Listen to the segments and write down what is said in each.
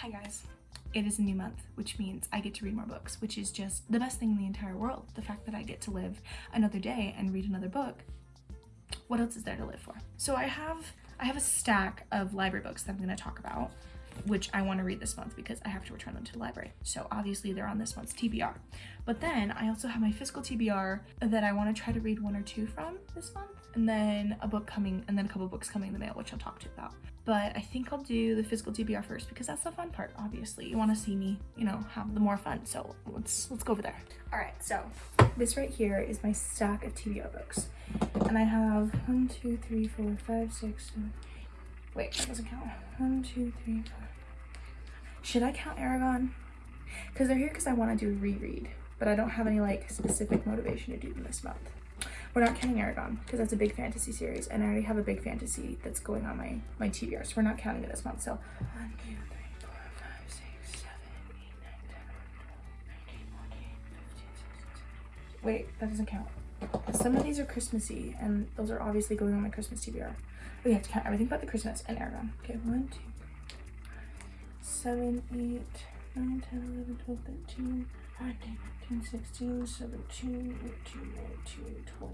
Hi guys, it is a new month, which means I get to read more books, which is just the best thing in the entire world. The fact that I get to live another day and read another book. What else is there to live for? So I have a stack of library books that I'm going to talk about, which I want to read this month because I have to return them to the library. So obviously they're on this month's TBR. But then I also have my physical TBR that I want to try to read one or two from this month, and then a book coming, and then a couple books coming in the mail, which I'll talk to you about. But I think I'll do the physical TBR first because that's the fun part. Obviously, you want to see me, have the more fun. So let's go over there. All right, so this right here is my stack of TBR books, and I have 1, 2, 3, 4, 5, 6, 7. Wait, that doesn't count. 1, 2, 3, 4. Should I count Aragon? Because they're here because I want to do a reread, but I don't have any specific motivation to do them this month. We're not counting Aragon because that's a big fantasy series, and I already have a big fantasy that's going on my TBR, so we're not counting it this month. So 1, 2, 3, 4, 5, 6, 7, 8, 9, 10, 11, 12, 13, 14, 15, 16, 17. Wait, that doesn't count. Some of these are Christmassy, and those are obviously going on my Christmas TBR. We have to count everything but the Christmas and Aragon. Okay, 1, 2, 7, 8, 9, 10, 11, 12, 13, 14, 15, 16, 17, 18, 19, 20,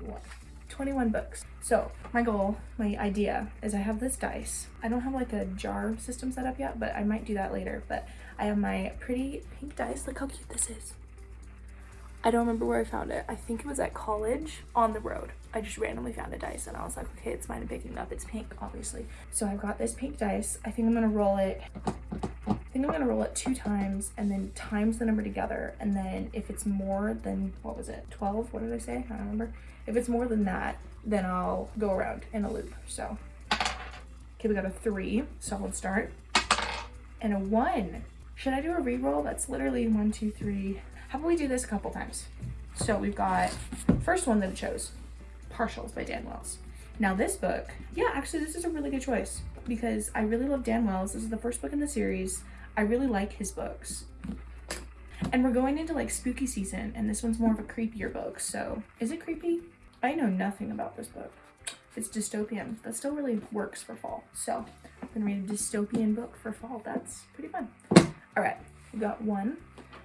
21. 21 books. So my goal, my idea is I have this dice. I don't have a jar system set up yet, but I might do that later. But I have my pretty pink dice. Look how cute this is. I don't remember where I found it. I think it was at college on the road. I just randomly found a dice and I was like, okay, it's mine, I'm picking it up. It's pink, obviously. So I've got this pink dice. I think I'm gonna roll it 2 times and then times the number together. And then if it's more than, 12? What did I say? I don't remember. If it's more than that, then I'll go around in a loop. So, okay, we got a 3, solid start. And a 1. Should I do a re-roll? That's literally 1, 2, 3. How about we do this a couple times? So we've got first one that I chose, Partials by Dan Wells. Now this book, yeah, actually this is a really good choice because I really love Dan Wells. This is the first book in the series. I really like his books. And we're going into spooky season, and this one's more of a creepier book. So is it creepy? I know nothing about this book. It's dystopian. That still really works for fall. So I'm gonna read a dystopian book for fall. That's pretty fun. All right, we got 1.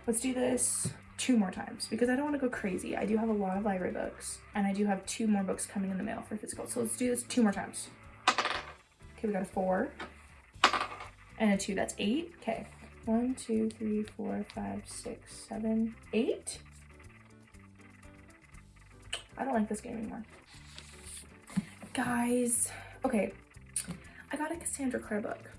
Let's do this 2 more times because I don't want to go crazy. I do have a lot of library books, and I do have 2 more books coming in the mail for physical. So let's do this 2 more times. Okay, we got a 4 and a 2. That's 8. Okay, 1, 2, 3, 4, 5, 6, 7, 8. I don't like this game anymore. Guys, okay, I got a Cassandra Clare book.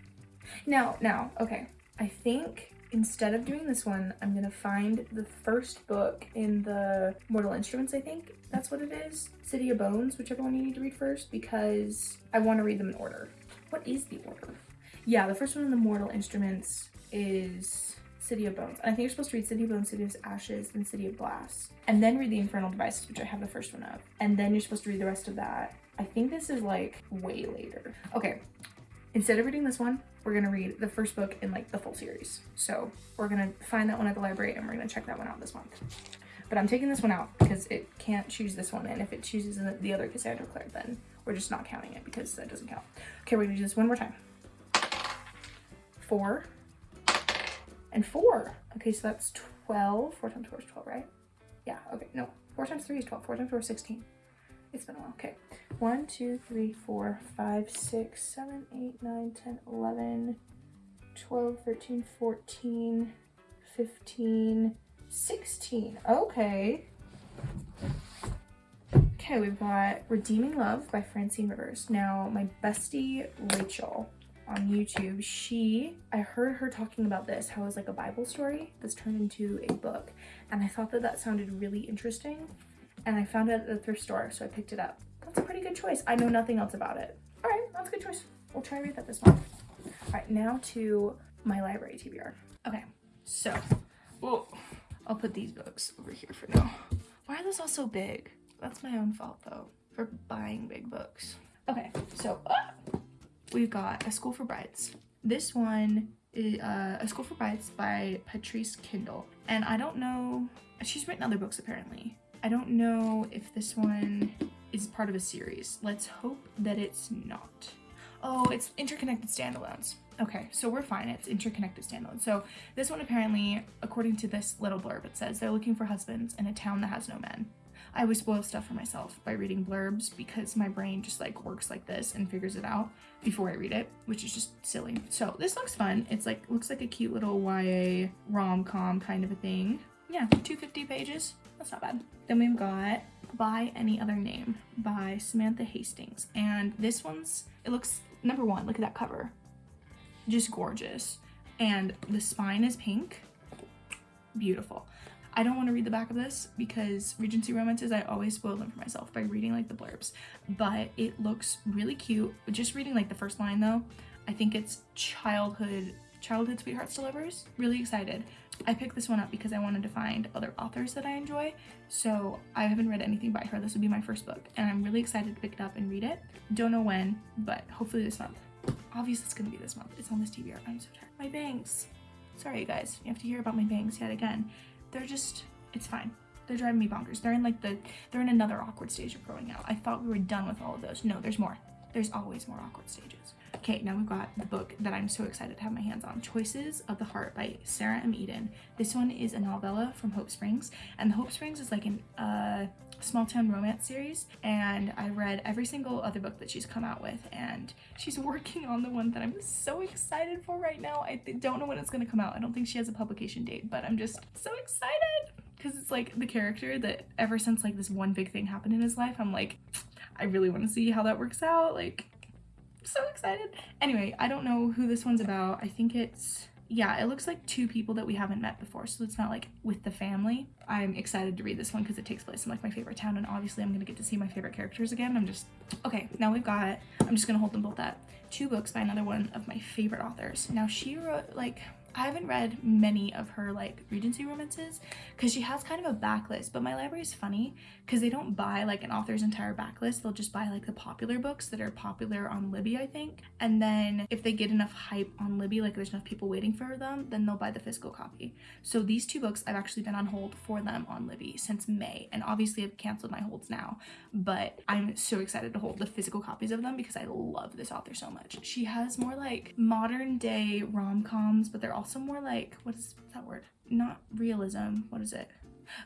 Now, okay, I think instead of doing this one, I'm gonna find the first book in the Mortal Instruments, I think that's what it is. City of Bones, whichever one you need to read first, because I want to read them in order. What is the order? Yeah, the first one in the Mortal Instruments is City of Bones. And I think you're supposed to read City of Bones, City of Ashes, then City of Glass. And then read the Infernal Devices, which I have the first one of. And then you're supposed to read the rest of that. I think this is way later. Okay, instead of reading this one, we're gonna read the first book in the full series. So we're gonna find that one at the library and we're gonna check that one out this month. But I'm taking this one out because it can't choose this one, and if it chooses the other Cassandra Clare, then we're just not counting it because that doesn't count. Okay, we're gonna do this one more time. 4 and 4. Okay, so that's 12. 4 times 4 is 12, right? Yeah, okay, no. 4 times 3 is 12. 4 times 4 is 16. It's been a while. Okay. 1, 2, 3, 4, 5, 6, 7, 8, 9, 10, 11, 12, 13, 14, 15, 16. Okay. Okay, we've got Redeeming Love by Francine Rivers. Now, my bestie Rachel on YouTube, I heard her talking about this, how it's a Bible story that's turned into a book. And I thought that sounded really interesting. And I found it at the thrift store, so I picked it up. That's a pretty good choice. I know nothing else about it. All right, that's a good choice. We'll try to read that this month. All right, now to my library TBR. Okay, so, I'll put these books over here for now. Why are those all so big? That's my own fault, though, for buying big books. Okay, so we've got A School for Brides. This one is A School for Brides by Patrice Kindle. And I don't know, she's written other books apparently. I don't know if this one is part of a series. Let's hope that it's not. Oh, it's interconnected standalones. Okay, so we're fine. It's interconnected standalone. So this one apparently, according to this little blurb, it says they're looking for husbands in a town that has no men. I always spoil stuff for myself by reading blurbs because my brain just like works like this and figures it out before I read it, which is just silly. So this looks fun. It's like, looks like a cute little YA rom-com kind of a thing. Yeah, 250 pages. That's not bad. Then we've got By Any Other Name by Samantha Hastings. And this one's, it looks, number one, look at that cover. Just gorgeous. And the spine is pink. Beautiful. I don't want to read the back of this because Regency romances, I always spoil them for myself by reading like the blurbs, but it looks really cute. Just reading like the first line though, I think it's childhood sweethearts to lovers. Really excited. I picked this one up because I wanted to find other authors that I enjoy. So I haven't read anything by her. This would be my first book and I'm really excited to pick it up and read it. Don't know when, but hopefully this month. Obviously it's gonna be this month. It's on this TBR. I'm so tired. My bangs. Sorry you guys, you have to hear about my bangs yet again. They're just, it's fine. They're driving me bonkers. They're in another awkward stage of growing out. I thought we were done with all of those. No, there's more. There's always more awkward stages. Okay, now we've got the book that I'm so excited to have my hands on. Choices of the Heart by Sarah M. Eden. This one is a novella from Hope Springs. And Hope Springs is like a small town romance series. And I read every single other book that she's come out with. And she's working on the one that I'm so excited for right now. I don't know when it's gonna come out. I don't think she has a publication date, but I'm just so excited. Because it's like the character that ever since like this one big thing happened in his life, I'm like, I really want to see how that works out. Like, so excited. Anyway, I don't know who this one's about. I think it's, yeah, it looks like two people that we haven't met before, so it's not like with the family. I'm excited to read this one because it takes place in like my favorite town, and obviously I'm gonna get to see my favorite characters again. Okay, now we've got, I'm just gonna hold them both up, 2 books by another one of my favorite authors. Now she wrote, like, I haven't read many of her like Regency romances because she has kind of a backlist, but my library is funny because they don't buy like an author's entire backlist. They'll just buy like the popular books that are popular on Libby, I think. And then if they get enough hype on Libby, like there's enough people waiting for them, then they'll buy the physical copy. So these 2 books, I've actually been on hold for them on Libby since May. And obviously I've canceled my holds now, but I'm so excited to hold the physical copies of them because I love this author so much. She has more like modern day rom-coms, but they're also more like, what's that word? Not realism, what is it?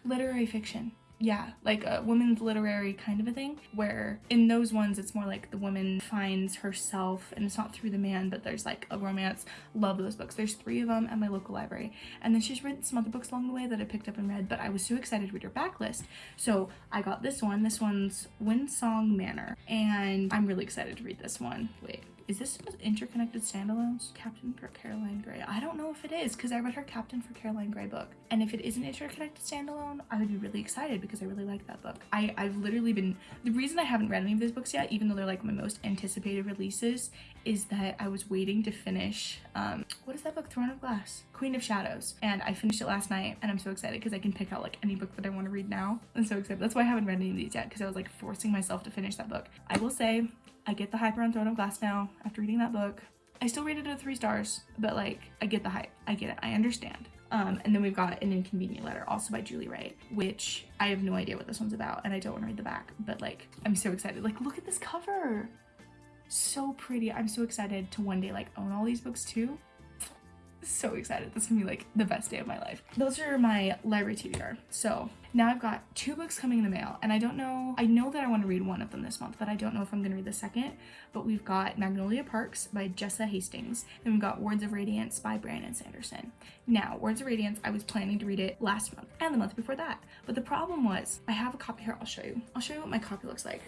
Literary fiction. Yeah, like a women's literary kind of a thing, where in those ones it's more like the woman finds herself and it's not through the man, but there's like a romance. Love those books. There's 3 of them at my local library. And then she's written some other books along the way that I picked up and read, but I was so excited to read her backlist. So I got this one. This one's Windsong Manor, and I'm really excited to read this one. Wait. Is this interconnected standalones? Captain for Caroline Gray. I don't know if it is because I read her Captain for Caroline Gray book. And if it is an interconnected standalone, I would be really excited because I really like that book. I've literally been, the reason I haven't read any of these books yet, even though they're like my most anticipated releases, is that I was waiting to finish, what is that book? Throne of Glass? Queen of Shadows. And I finished it last night and I'm so excited because I can pick out like any book that I want to read now. I'm so excited. That's why I haven't read any of these yet because I was like forcing myself to finish that book. I will say, I get the hype around Throne of Glass now after reading that book. I still rated it 3 stars, but like, I get the hype. I get it. I understand. And then we've got An Inconvenient Letter, also by Julie Wright, which I have no idea what this one's about and I don't want to read the back, but like, I'm so excited. Like, look at this cover. So pretty. I'm so excited to one day like own all these books too. So excited. This is gonna be like the best day of my life. Those are my library TBR. So now I've got 2 books coming in the mail and I know that I want to read one of them this month, but I don't know if I'm gonna read the second. But we've got Magnolia Parks by Jessa Hastings. Then we've got Words of Radiance by Brandon Sanderson. Now, Words of Radiance, I was planning to read it last month and the month before that. But the problem was, I have a copy here, I'll show you. I'll show you what my copy looks like.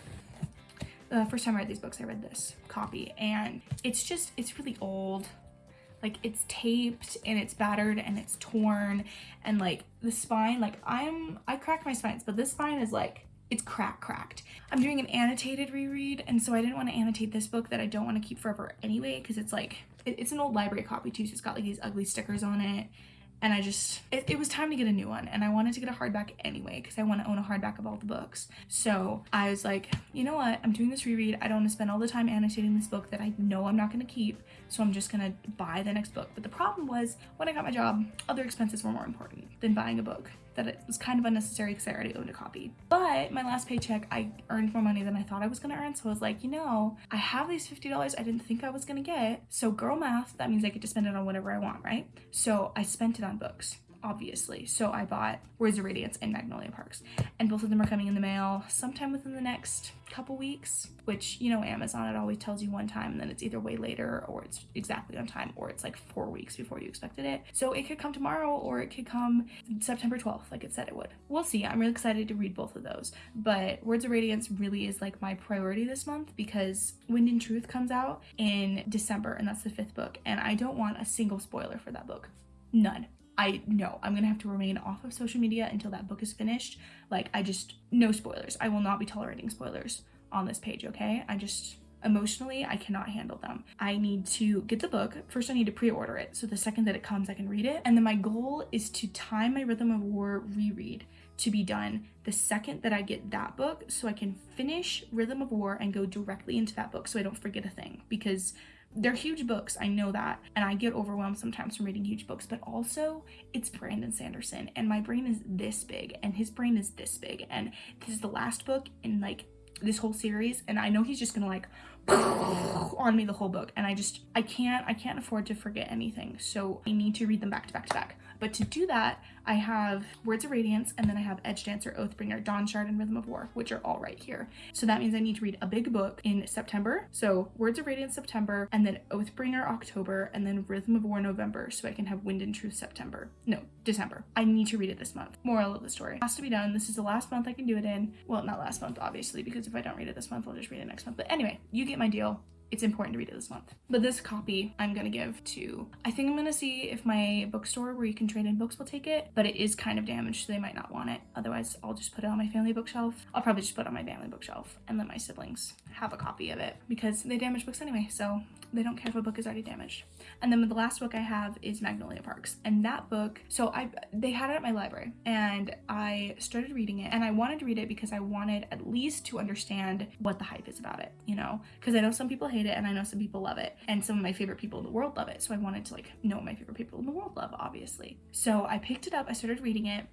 The first time I read these books, I read this copy and it's really old. Like, it's taped and it's battered and it's torn and like the spine, like I crack my spines, but this spine is like, it's cracked. I'm doing an annotated reread, and so I didn't want to annotate this book that I don't want to keep forever anyway, because it's like, it's an old library copy too, so it's got like these ugly stickers on it. And I just, it was time to get a new one, and I wanted to get a hardback anyway because I want to own a hardback of all the books. So I was like, you know what, I'm doing this reread. I don't want to spend all the time annotating this book that I know I'm not going to keep, so I'm just going to buy the next book. But the problem was, when I got my job, other expenses were more important than buying a book. that it was kind of unnecessary because I already owned a copy. But my last paycheck, I earned more money than I thought I was gonna earn. So I was like, you know, I have these $50 I didn't think I was gonna get. So girl math, that means I get to spend it on whatever I want, right? So I spent it on books, obviously. So I bought Words of Radiance and Magnolia Parks, and both of them are coming in the mail sometime within the next couple weeks, which, you know, Amazon, it always tells you one time and then it's either way later or it's exactly on time or it's like 4 weeks before you expected it. So it could come tomorrow or it could come September 12th like it said it would. We'll see. I'm really excited to read both of those, but Words of Radiance really is like my priority this month because Wind and Truth comes out in December and that's the 5th book, and I don't want a single spoiler for that book. None. I know I'm gonna have to remain off of social media until that book is finished. Like, no spoilers. I will not be tolerating spoilers on this page, okay? Emotionally, I cannot handle them. I need to get the book. First, I need to pre-order it, so the second that it comes, I can read it. And then my goal is to time my Rhythm of War reread to be done the second that I get that book, so I can finish Rhythm of War and go directly into that book so I don't forget a thing, because they're huge books, I know that, and I get overwhelmed sometimes from reading huge books, but also it's Brandon Sanderson, and my brain is this big, and his brain is this big, and this is the last book in like this whole series, and I know he's just gonna like on me the whole book, and I can't afford to forget anything, so I need to read them back to back to back. But to do that, I have Words of Radiance, and then I have Edge Dancer, Oathbringer, Dawn Shard, and Rhythm of War, which are all right here. So that means I need to read a big book in September. So Words of Radiance September, and then Oathbringer October, and then Rhythm of War November, so I can have Wind and Truth December. I need to read it this month. Moral of the story. It has to be done. This is the last month I can do it in. Well, not last month, obviously, because if I don't read it this month, I'll just read it next month. But anyway, you get my deal. It's important to read it this month. But this copy I'm gonna give to, I think I'm gonna see if my bookstore where you can trade in books will take it, but it is kind of damaged, so they might not want it. Otherwise, I'll just put it on my family bookshelf. I'll probably just put it on my family bookshelf and let my siblings have a copy of it because they damage books anyway, so they don't care if a book is already damaged. And then the last book I have is Magnolia Parks, and that book, so they had it at my library, and I started reading it, and I wanted to read it because I wanted at least to understand what the hype is about it, you know, because I know some people hate it and I know some people love it, and some of my favorite people in the world love it, so I wanted to like know what my favorite people in the world love, obviously. So I picked it up, I started reading it.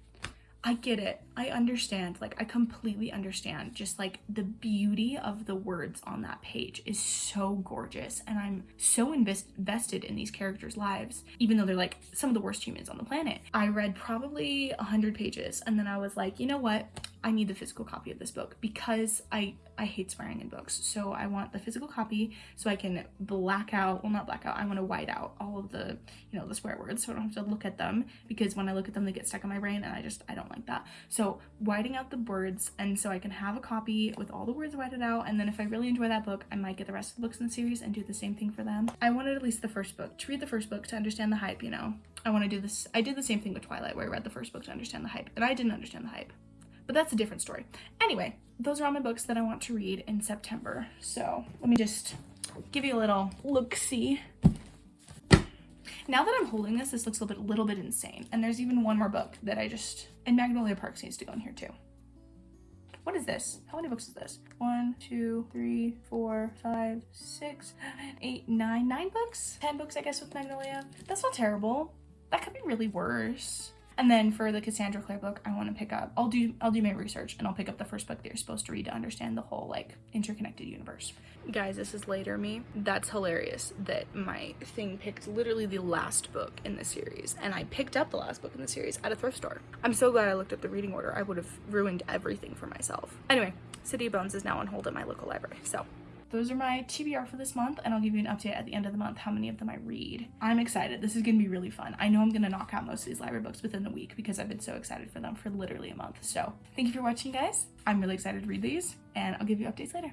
I get it. I understand. Like, I completely understand. Just like the beauty of the words on that page is so gorgeous, and I'm so invested in these characters' lives, even though they're like some of the worst humans on the planet. I read probably 100 pages, and then I was like, you know what? I need the physical copy of this book because I hate swearing in books. So I want the physical copy so I can not black out. I want to white out all of the, you know, the swear words so I don't have to look at them, because when I look at them, they get stuck in my brain, and I don't like that. So whiting out the words, and so I can have a copy with all the words whited out, and then if I really enjoy that book, I might get the rest of the books in the series and do the same thing for them. I wanted at least the first book, to read the first book to understand the hype, you know. I want to do this. I did the same thing with Twilight, where I read the first book to understand the hype, and I didn't understand the hype. But that's a different story. Anyway, those are all my books that I want to read in September. So let me just give you a little look-see. Now that I'm holding this looks a little bit insane. And there's even one more book that and Magnolia Parks needs to go in here too. What is this? How many books is this? 1, 2, 3, 4, 5, 6, 7, 8, 9. 9 books? 10 books, I guess, with Magnolia. That's not terrible. That could be really worse. And then for the Cassandra Clare book, I want to pick up, I'll do my research, and I'll pick up the first book that you're supposed to read to understand the whole like interconnected universe. Guys, this is later me. That's hilarious that my thing picked literally the last book in the series, and I picked up the last book in the series at a thrift store. I'm so glad I looked up the reading order. I would have ruined everything for myself. Anyway, City of Bones is now on hold at my local library, so those are my TBR for this month, and I'll give you an update at the end of the month how many of them I read. I'm excited. This is gonna be really fun. I know I'm gonna knock out most of these library books within the week because I've been so excited for them for literally a month. So thank you for watching, guys. I'm really excited to read these, and I'll give you updates later.